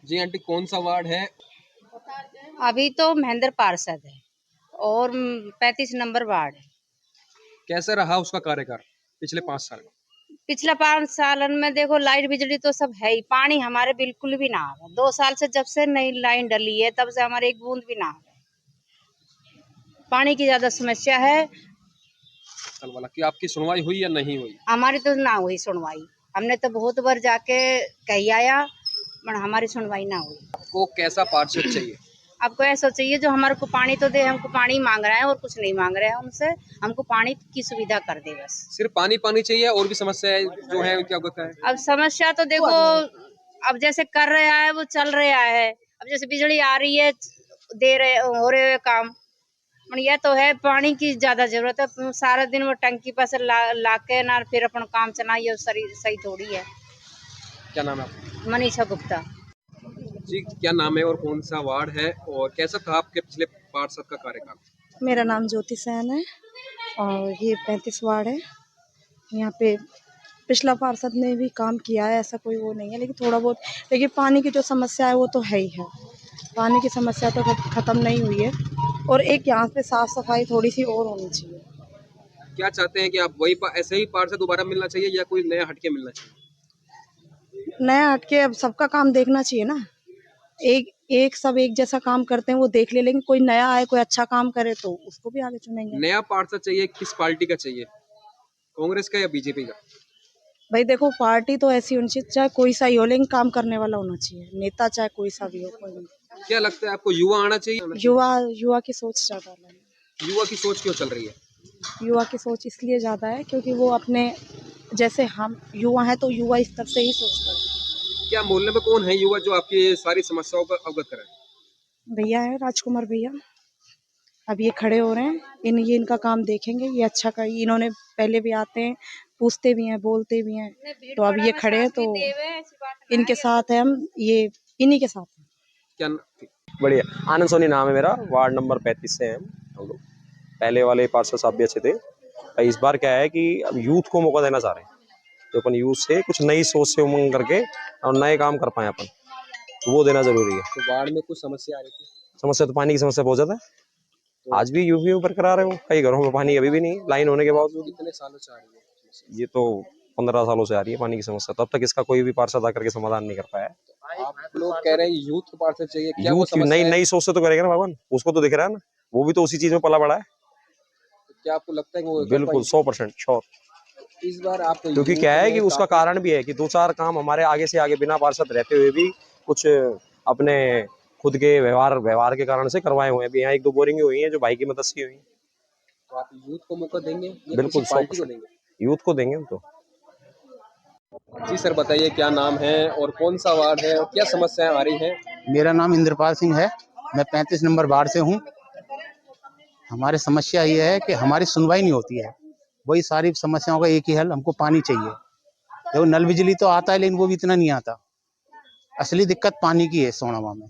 जी aunty, कौन सा ward है? अभी तो महेंद्र पार्षद है और 35 नंबर वार्ड है। कैसा रहा उसका कार्यकाल पिछले 5 साल में? पिछला 5 सालन में देखो लाइट बिजली तो सब है ही, पानी हमारे बिल्कुल भी ना आ रहा। 2 साल से जब से नई लाइन डली है तब से हमारे एक बूंद भी ना आ रहा। पानी की ज्यादा समस्या है। कल वाला कि आपकी सुनवाई हुई या नहीं हुई? हमारी तो ना हुई सुनवाई। हमने तो बहुत बार जाके कही आया पर हमारी सुनवाई ना हुई। आपको कैसा पार्षद चाहिए? आपको ऐसा चाहिए जो हमारे को पानी तो दे, हमको पानी मांग रहा है और कुछ नहीं मांग रहे हैं उनसे, हमको पानी की सुविधा कर दे बस। सिर्फ पानी पानी चाहिए और भी समस्याएं जो है क्या होता है? अब समस्या तो देखो, अब जैसे कर रहा है वो चल रहा है। अब जैसे बिजली आ रही है, दे रहे हो रहे काम, पर यह तो है पानी की ज्यादा जरूरत है। सारा दिन वो टंकी पर से ला के ना फिर अपन काम चलाइए, सही थोड़ी है। क्या नाम है आपका? मनीषा गुप्ता। जी, क्या नाम है और कौन सा वार्ड है और कैसा था आपके पिछले पार्षद का कार्यकाल? मेरा नाम ज्योति सैन है और ये 35 वार्ड है। यहाँ पे पिछला पार्षद ने भी काम किया है, ऐसा कोई वो नहीं है, लेकिन थोड़ा बहुत। लेकिन पानी की जो समस्या है वो तो है ही है। पानी की समस्या तो ख़त्म नहीं हुई है और एक यहाँ पे साफ़ सफाई थोड़ी सी और होनी चाहिए। क्या चाहते हैं कि आप वही ऐसे ही पार्षद दोबारा मिलना चाहिए या कोई नया हटके मिलना चाहिए? नया हटके अब सबका काम देखना चाहिए ना। सब एक जैसा काम करते हैं वो देख ले, लेकिन कोई नया आए, कोई अच्छा काम करे तो उसको भी आगे चुनेंगे। नया पार्षद चाहिए, किस पार्टी का चाहिए? कांग्रेस का या बीजेपी का? भाई देखो, पार्टी तो ऐसी होनी चाहिए, चाहे कोई सा ही हो, लेकिन काम करने वाला होना चाहिए। नेता चाहे कोई सा भी हो, कोई नहीं। क्या लगता है आपको, युवा आना चाहिए? युवा की सोच ज़्यादा है। युवा की सोच क्यों चल रही है? युवा की सोच इसलिए ज़्यादा है क्योंकि वो अपने जैसे हम युवा हैं तो युवा स्तर से ही सोचते हैं। क्या मोहल्ले में कौन है युवा जो आपकी सारी समस्याओं का अवगत कराए? भैया है राजकुमार भैया, अब ये खड़े हो रहे हैं। ये इनका काम देखेंगे, ये अच्छा कर। इन्होंने पहले भी आते हैं, पूछते भी हैं, बोलते भी हैं, तो अब ये खड़े हैं तो इनके साथ है हम, ये इन्हीं के साथ हैं। क्या बढ़िया। आनंद सोनी नाम है मेरा, वार्ड नंबर 35 से हैं हम लोग। पहले वाले पार्षद साहब भी अच्छे थे। इस बार क्या है कि अब यूथ को मौका देना चाह रहे हैं, तो अपन यूथ से कुछ नई सोच से उमंग करके और नए काम कर पाए अपन, तो वो देना जरूरी है। तो वार्ड में कुछ समस्या आ रही थी? समस्या तो पानी की समस्या बहुत ज्यादा है। तो आज भी यूपी में बरकरार है वो, कई घरों में पानी अभी भी नहीं, लाइन होने के बावजूद। कितने सालों से आ रही है? ये तो 15 सालों से आ रही है पानी की समस्या, तब तक इसका कोई भी पार्षद आकर के समाधान नहीं कर पाया। आप लोग कह रहे हैं यूथ को पार्षद चाहिए, क्या वो यूथ समस्या नई सोच से तो करेगा ना भगवान, उसको तो दिख रहा है ना, वो भी तो उसी चीज में पला बड़ा है। क्या आपको लगता है कि वो बिल्कुल 100% श्योर। इस बार आप क्योंकि क्या है कि उसका कारण भी है कि 2-4 काम हमारे आगे से आगे बिना पार्षद रहते हुए भी कुछ अपने खुद के व्यवहार के कारण से करवाए हुए हैं। अभी यहाँ 1-2 बोरिंग हुई है जो भाई की मदद से हुई है। तो आप यूथ को मौका देंगे? बिल्कुल 100% यूथ को देंगे हम तो। जी सर, बताइए क्या नाम है और कौन सा वार्ड है और क्या समस्याएं आ रही हैं? मेरा नाम इंद्रपाल सिंह है, मैं 35 नंबर वार्ड से हूँ। हमारी समस्या ये है कि हमारी सुनवाई नहीं होती है। वही सारी समस्याओं का एक ही हल, हमको पानी चाहिए। देखो नल बिजली तो आता है, लेकिन वो भी इतना नहीं आता। असली दिक्कत पानी की है सोनावा में,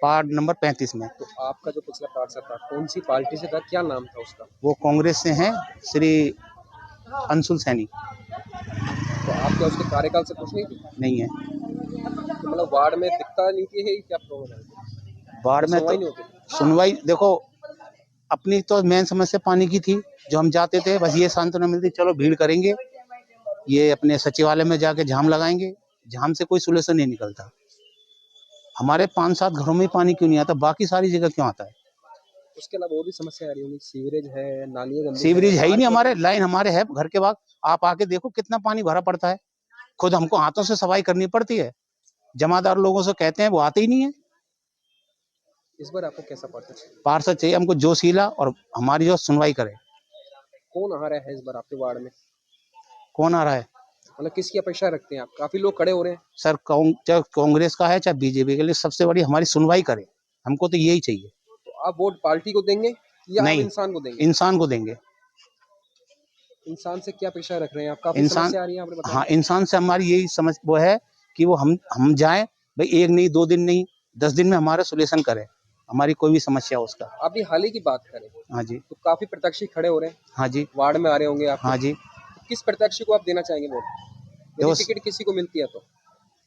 वार्ड नंबर 35 में। तो आपका जो पिछला पार्षद था कौन सी पार्टी से था, क्या नाम था उसका? वो कांग्रेस से हैं, श्री अंशुल सैनी। तो आप क्या उसके कार्यकाल से खुश नहीं है? तो मतलब वार्ड में दिखता नहीं है, क्या प्रॉब्लम है? वार्ड में तो सुनवाई देखो, अपनी तो मेन समस्या पानी की थी, जो हम जाते थे बस ये सांत्वना मिलती, चलो भीड़ करेंगे, ये अपने सचिवालय में जाके जाम लगाएंगे। जाम से कोई सोल्यूशन नहीं निकलता। हमारे 5-7 घरों में पानी क्यों नहीं आता, बाकी सारी जगह क्यों आता है? उसके अलावा और भी समस्या आ रही होंगी, सीवरेज है, नालियां गंदी सीवरेज है ही नहीं हमारे, लाइन हमारे है घर के बाद। आप आके देखो कितना पानी भरा पड़ता है, खुद हमको हाथों से सफाई करनी पड़ती है। जमादार लोगों से कहते हैं, वो आते ही नहीं है। इस बार आपको कैसा पार्षद चाहिए हमको, जोशीला और हमारी जो सुनवाई करे। कौन आ रहा है इस बार आपके वार्ड में? कौन आ रहा है मतलब किसकी अपेक्षा रखते हैं आप? काफी लोग खड़े हो रहे हैं सर, चाहे कांग्रेस का है चाहे बीजेपी के लिए, सबसे बड़ी हमारी सुनवाई करे, हमको तो यही चाहिए। तो आप वोट पार्टी को देंगे या नहीं, आप इंसान को देंगे? इंसान को देंगे। इंसान से क्या अपेक्षा रख रहे हैं आप? काफी इंसान, समस्या आ रही है आपने बताया। हाँ, इंसान से हमारी यही समझ वो है कि वो हम जाएं भाई, 1 नहीं 2 दिन नहीं 10 दिन में हमारा सोल्यूशन करे, हमारी कोई भी समस्या उसका। अभी हाल ही की बात करें, हाँ जी, तो काफी प्रत्याशी खड़े हो रहे हैं। हाँ जी, वार्ड में आ रहे होंगे आप। हाँ जी। तो किस प्रत्याशी को आप देना चाहेंगे वोट, यदि टिकट किसी को मिलती है तो?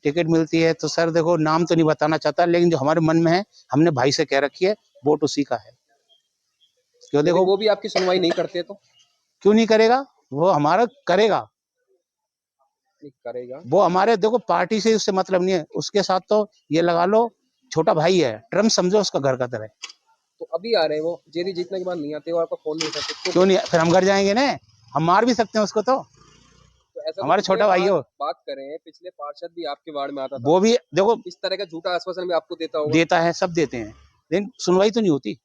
टिकट मिलती है। तो सर देखो, नाम तो नहीं बताना चाहता, लेकिन जो हमारे मन में है, हमने भाई से कह रखी है, वोट उसी का है। क्यों देखो, वो भी आपकी सुनवाई नहीं करते तो क्यों नहीं करेगा? वो हमारा करेगा, वो हमारे देखो पार्टी से उससे मतलब नहीं है, उसके साथ तो ये लगा लो छोटा भाई है, ट्रम्प समझो उसका घर का तरह। तो अभी आ रहे हैं वो, जेडी जीतने के बाद नहीं आते और आपका फोन नहीं करते तो क्यों नहीं? फिर हम घर जाएंगे ना, हम मार भी सकते हैं उसको। तो ऐसा हमारे छोटा भाई हो। बात करें, पिछले पार्षद भी आपके वार्ड में आता था, वो भी देखो इस तरह का झूठा आश्वासन भी आपको देता होगा। देता है, सब देते हैं, लेकिन सुनवाई तो नहीं होती।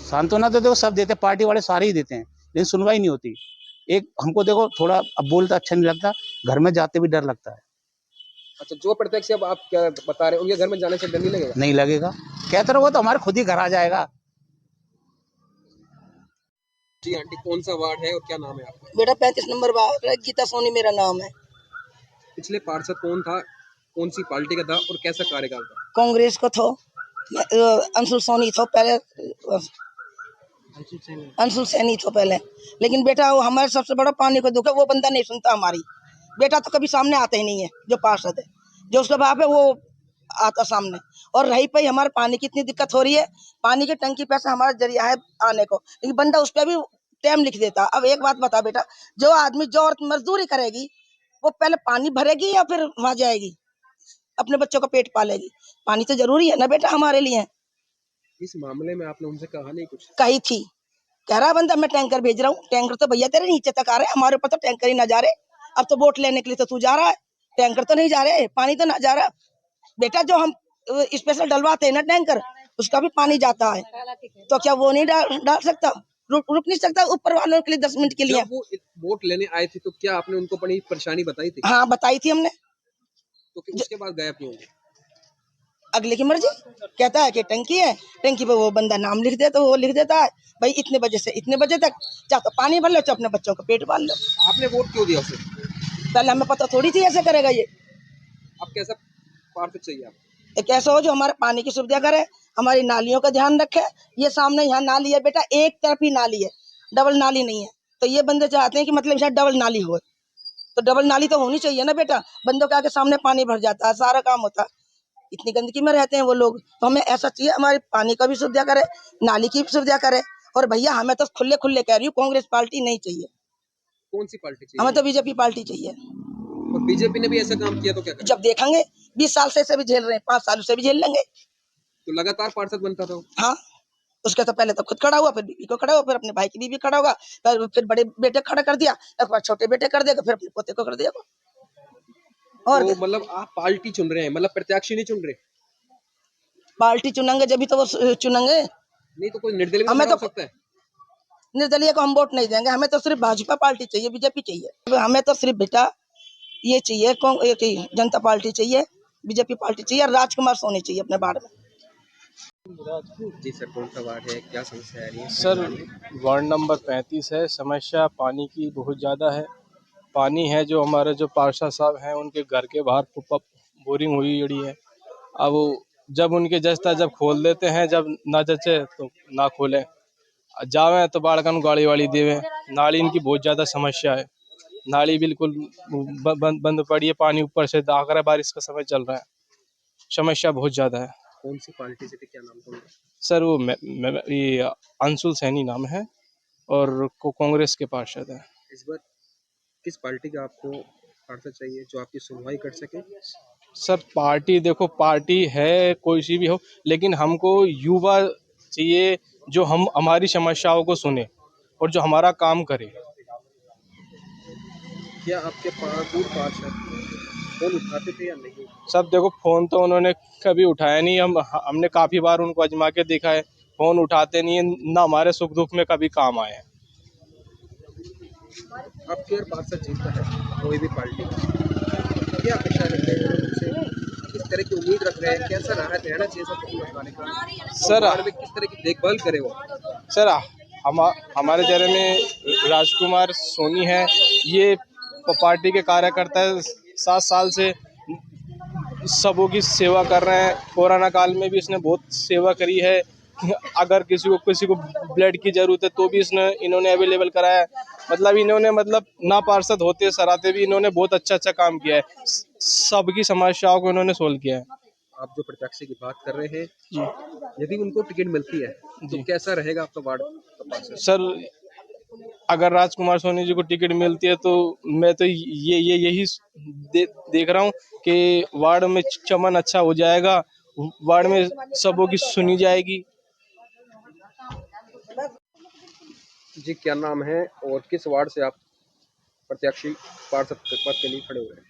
सांत्वना तो देखो सब देते, पार्टी वाले सारे ही देते हैं, लेकिन सुनवाई नहीं होती। एक हमको देखो थोड़ा अब बोलता अच्छा नहीं लगता, घर में जाते भी डर लगता है। अच्छा, जो प्रत्यक्ष अब आप क्या बता रहे हैं, उनके घर में जाने से डर नहीं लगेगा? नहीं लगेगा, कहते रहो, वो तो हमारे खुद ही घर आ जाएगा। जी आंटी, कौन सा वार्ड है और क्या नाम है आपका? बेटा 35 नंबर वार्ड है, गीता सोनी मेरा नाम है। पिछले पार्षद कौन था, कौन सी पार्टी का था और कैसा कार्यकाल था? कांग्रेस को था, अंशुल सोनी था पहले, अंशुल सैनी था पहले। लेकिन बेटा वो हमारे सबसे बड़ा पानी को दुख है, वो बंदा नहीं सुनता हमारी। बेटा तो कभी सामने आता ही नहीं है, जो पार्षद है, जो उसका बाप है वो आता सामने। और रही पे हमारे पानी की इतनी दिक्कत हो रही है, पानी की टंकी पैसा हमारा जरिया है आने को, लेकिन बंदा उस पर भी टाइम लिख देता। अब एक बात बता बेटा, जो आदमी जो औरत मजदूरी करेगी, वो पहले पानी भरेगी या फिर वहां जाएगी अपने बच्चों का पेट पालेगी? पानी तो जरूरी है ना बेटा हमारे लिए। इस मामले में आपने उनसे कहा नहीं कुछ? कही थी, कह रहा बंदा मैं टैंकर भेज रहा हूँ। टैंकर तो भैया तेरे नीचे तक आ रहे, हमारे ऊपर तो टैंकर ही ना जा रहे। अब तो वोट लेने के लिए तो तू जा रहा है, टैंकर तो नहीं जा रहे, पानी तो ना जा रहा। बेटा जो हम स्पेशल डलवाते हैं ना टैंकर, उसका भी पानी जाता है, तो क्या वो नहीं डाल सकता? रुक नहीं सकता ऊपर वालों के लिए 10 मिनट के लिए? जब वो वोट लेने आए थे तो क्या आपने उनको अपनी परेशानी बताई थी? हाँ बताई थी हमने। तो उसके बाद गायब क्यों हो गए? अगले की मर्जी, कहता है कि टंकी है, टंकी पे वो बंदा नाम लिख देता, वो लिख देता है भाई इतने बजे से इतने बजे तक, चाहे तो पानी भर लो, चाहे अपने बच्चों का पेट पाल लो। आपने वोट क्यों दिया उसे? पहले हमें पता थोड़ी थी ऐसे करेगा ये। अब कैसा पार्षद चाहिए आपको? एक ऐसा हो जो हमारे पानी की सुविधा करे, हमारी नालियों का ध्यान रखे। ये सामने यहाँ नाली है बेटा, एक तरफ ही नाली है, डबल नाली नहीं है। तो ये बंदे चाहते हैं कि मतलब यहाँ डबल नाली हो, तो डबल नाली तो होनी चाहिए ना बेटा। बंदों के आगे सामने पानी भर जाता है, सारा काम होता है, इतनी गंदगी में रहते हैं वो लोग। तो हमें ऐसा चाहिए, हमारी पानी का भी सुविधा करे, नाली की भी सुविधा करे। और भैया हमें तो खुले कह रही हूँ, कांग्रेस पार्टी नहीं चाहिए। कौन सी पार्टी चाहिए? हमें तो बीजेपी पार्टी चाहिए। और बीजेपी ने भी ऐसा काम किया तो क्या करें? जब देखेंगे 20 साल से भी झेल रहे हैं, 5 साल से भी झेल लेंगे। तो लगातार पार्षद बनता था? हाँ, उसके तो पहले तो खुद खड़ा हुआ, फिर बीवी को खड़ा हुआ, फिर अपने भाई की बीवी खड़ा होगा, फिर बड़े बेटे खड़ा कर दिया, फिर छोटे बेटे कर देगा, फिर अपने पोते को कर दिया। और तो मतलब आप पार्टी चुन रहे हैं, मतलब प्रत्याशी नहीं चुन रहे? पार्टी चुनेंगे जब भी तो वो चुनेंगे। नहीं तो कोई निर्दलीय हमें हो तो सकता है? निर्दलीय को हम वोट नहीं देंगे, हमें तो सिर्फ भाजपा पार्टी चाहिए, बीजेपी चाहिए। हमें तो सिर्फ बेटा ये चाहिए, जनता पार्टी चाहिए, बीजेपी पार्टी चाहिए, और राजकुमार सोनी चाहिए अपने बारे में। जी सर, कौन सा वार्ड है, क्या समस्या आ रही है? सर वार्ड नंबर 35 है। समस्या पानी की बहुत ज़्यादा है। पानी है जो हमारे जो पार्षद साहब हैं उनके घर के बाहर बोरिंग हुई जड़ी है। अब जब उनके जस्ता जब खोल देते हैं, जब ना जचे तो ना खोलें, जावे तो बाड़कन गाड़ी वाली देवे। नाली इनकी बहुत ज़्यादा समस्या है, नाली बिल्कुल बंद पड़ी है, पानी ऊपर से दाग रहा है, बारिश का समय चल रहा है, समस्या बहुत ज़्यादा है। कौन सी पार्टी से थे, क्या नाम था? सर वो ये अंशुल सैनी नाम है और कांग्रेस के पार्षद है। इस बार किस पार्टी का आपको पार्षद चाहिए जो आपकी सुनवाई कर सके? सर पार्टी देखो, पार्टी है कोई सी भी हो, लेकिन हमको युवा चाहिए जो हमारी समस्याओं को सुने और जो हमारा काम करे। क्या आपके दूर पार्षद फोन उठाते थे या नहीं? सब देखो, फोन तो उन्होंने कभी उठाया नहीं। हमने काफ़ी बार उनको आजमा के देखा है, फोन उठाते नहीं है, ना हमारे सुख दुख में कभी काम आए हैं। आपके पार्षद जीतता है कोई भी पार्टी, क्या अपेक्षा रखते हैं उनसे, किस तरह की उम्मीद रख रहे हैं, कैसा रहना चाहिए सर में, किस तरह की देखभाल करे वो? सर हमारे जरे में राजकुमार सोनी है, ये पार्टी के कार्यकर्ता है, 7 साल से सबों की सेवा कर रहे हैं। कोरोना काल में भी इसने बहुत सेवा करी है, अगर किसी को ब्लड की जरूरत है तो भी इन्होंने अवेलेबल कराया है। मतलब इन्होंने ना पार्षद होते सराते भी इन्होंने बहुत अच्छा काम किया है। सबकी समस्याओं को इन्होंने सोल्व किया है। आप जो प्रत्याशी की बात कर रहे हैं जी, यदि उनको टिकट मिलती है तो कैसा रहेगा आपका वार्ड का पार्षद? सर, अगर राजकुमार सोनी जी को टिकट मिलती है तो मैं तो यही देख रहा हूँ कि वार्ड में चमन अच्छा हो जाएगा, वार्ड में सबों की सुनी जाएगी। जी, क्या नाम है और किस वार्ड से आप प्रत्याशी पार्षद पद के लिए खड़े हुए हैं?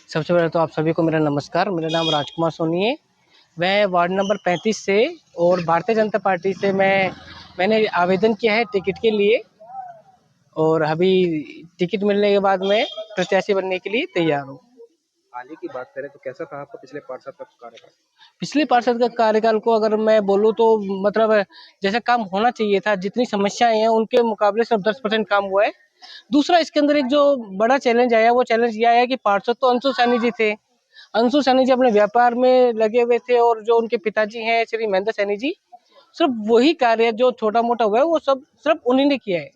सबसे पहले तो आप सभी को मेरा नमस्कार। मेरा नाम राजकुमार सोनी है। मैं वार्ड नंबर 35 से और भारतीय जनता पार्टी से मैंने आवेदन किया है टिकट के लिए, और अभी टिकट मिलने के बाद मैं प्रत्याशी बनने के लिए तैयार हूँ। हाल ही की बात करें तो कैसा था आपका पिछले पार्षद का कार्यकाल? पिछले पार्षद का कार्यकाल को अगर मैं बोलूँ तो मतलब जैसा काम होना चाहिए था, जितनी समस्याएं हैं उनके मुकाबले सिर्फ 10% काम हुआ है। दूसरा, इसके अंदर एक जो बड़ा चैलेंज आया, वो चैलेंज यह आया कि पार्षद तो अंशु सैनी जी थे। अंशु सैनी जी अपने व्यापार में लगे हुए थे, और जो उनके पिताजी हैं श्री महेंद्र सैनी जी, सिर्फ वही कार्य जो छोटा मोटा हुआ है वो सब सिर्फ उन्हीं ने किया है।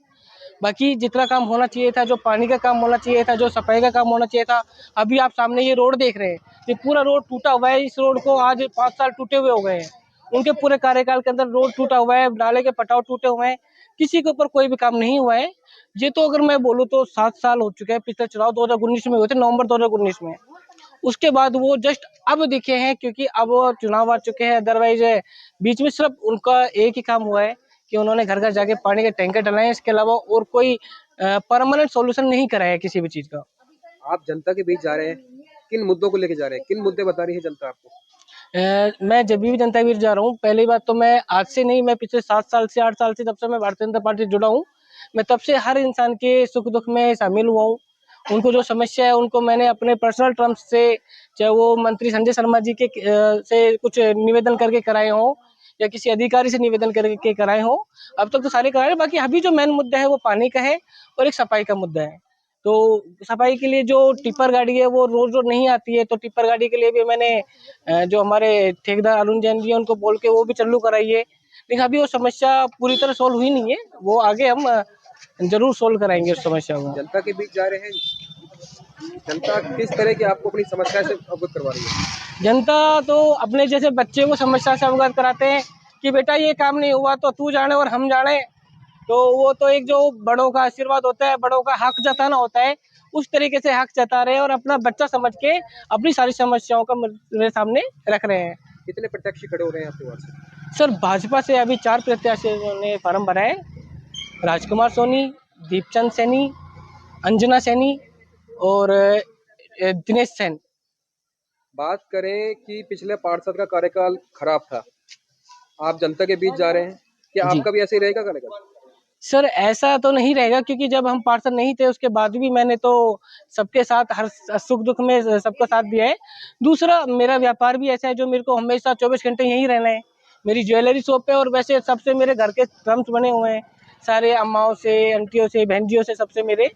बाकी जितना काम होना चाहिए था, जो पानी का काम होना चाहिए था, जो सफाई का काम होना चाहिए था, अभी आप सामने ये रोड देख रहे हैं, ये पूरा रोड टूटा हुआ है। इस रोड को आज 5 साल टूटे हुए हो गए हैं। उनके पूरे कार्यकाल के अंदर रोड टूटा हुआ है, नाले के पटाव टूटे हुए हैं, किसी के ऊपर कोई भी काम नहीं हुआ है। ये तो अगर मैं बोलूँ तो 7 साल हो चुके हैं। पिछले चुनाव 2019 में हुए थे, नवंबर 2019 में। उसके बाद वो जस्ट अब दिखे हैं, क्योंकि अब वो चुनाव आ चुके हैं। अदरवाइज बीच में सिर्फ उनका एक ही काम हुआ है कि उन्होंने घर घर जाके पानी के टैंकर डलाए। इसके अलावा और कोई परमानेंट सॉल्यूशन नहीं कराया किसी भी चीज का। आप जनता के बीच जा रहे हैं, किन मुद्दों को लेके जा रहे हैं, किन मुद्दे बता रही है जनता आपको? मैं जब भी जनता के बीच जा रहा हूँ, पहली बात तो मैं आज से नहीं, मैं पिछले 7 साल से 8 साल से, जब से मैं भारतीय जनता पार्टी से जुड़ा हूँ, मैं तब से हर इंसान के सुख दुख में शामिल हुआ हूँ। उनको जो समस्या है उनको मैंने अपने पर्सनल टर्म्स से, चाहे वो मंत्री संजय शर्मा जी के से कुछ निवेदन करके कराए हों या किसी अधिकारी से निवेदन करके कराए हों, अब तक तो सारे कराए। बाकी अभी जो मेन मुद्दा है वो पानी का है और एक सफाई का मुद्दा है। तो सफाई के लिए जो टिप्पर गाड़ी है वो रोज रोज नहीं आती है, तो टिप्पर गाड़ी के लिए भी मैंने जो हमारे ठेकेदार अरुण जैन जी हैं उनको बोल के वो भी चालू कराई है। लेकिन अभी वो समस्या पूरी तरह सोल्व हुई नहीं है, वो आगे हम जरूर सोल्व कराएंगे उस समस्या को। जनता के बीच जा रहे हैं, जनता किस तरह की आपको अपनी समस्या से अवगत करवा रही है? जनता तो अपने जैसे बच्चे को समस्या से अवगत कराते हैं कि बेटा ये काम नहीं हुआ तो तू जाने और हम जाने। तो वो तो एक जो बड़ों का आशीर्वाद होता है, बड़ों का हक जताना होता है, उस तरीके से हक जता रहे हैं और अपना बच्चा समझ के अपनी सारी समस्याओं का मेरे सामने रख रहे हैं। कितने प्रत्याशी खड़े हो रहे हैं आपके वार्ड से? सर, भाजपा से अभी 4 प्रत्याशियों ने फार्म भरा है। राजकुमार सोनी, दीपचंद सैनी, अंजना सैनी और दिनेश सैन। बात करें कि पिछले पार्षद का कार्यकाल खराब था, आप जनता के बीच जा रहे हैं, क्या आपका भी ऐसे ही रहेगा कार्यकाल? सर, ऐसा तो नहीं रहेगा, क्योंकि जब हम पार्षद नहीं थे उसके बाद भी मैंने तो सबके साथ हर सुख दुख में सबका साथ दिया है। दूसरा, मेरा व्यापार भी ऐसा है जो मेरे को हमेशा 24 घंटे यहीं रहना है। मेरी ज्वेलरी शॉप है और वैसे सबसे मेरे घर के टर्म्स बने हुए हैं, सारे अम्माओं से, आंटियों से, बहनजियों से, सबसे मेरे।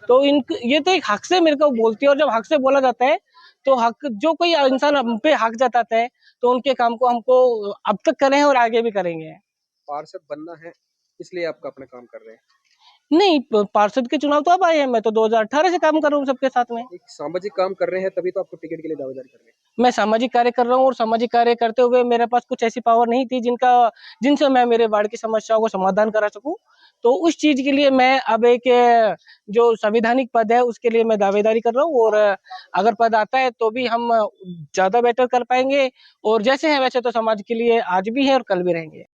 तो ये तो एक हक से मेरे को बोलती है, और जब हक से बोला जाता है तो हक, जो कोई इंसान हम पे हक जताता है तो उनके काम को हमको अब तक करे हैं और आगे भी करेंगे। पार्षद बनना है इसलिए आपका अपना काम कर रहे हैं? नहीं, पार्षद के चुनाव तो अब आए हैं, मैं तो 2018 से काम कर रहा हूँ सबके साथ में। एक सामाजिक काम कर रहे हैं तभी तो आपको टिकट के लिए दावेदारी कर रहे हैं। मैं सामाजिक कार्य कर रहा हूँ, और सामाजिक कार्य करते हुए मेरे पास कुछ ऐसी पावर नहीं थी जिनसे मैं मेरे वार्ड की समस्याओं को समाधान करा सकूं। तो उस चीज के लिए मैं अब एक जो संवैधानिक पद है उसके लिए मैं दावेदारी कर रहा हूँ, और अगर पद आता है तो भी हम ज्यादा बेटर कर पाएंगे, और जैसे हैं वैसे तो समाज के लिए आज भी है और कल भी रहेंगे।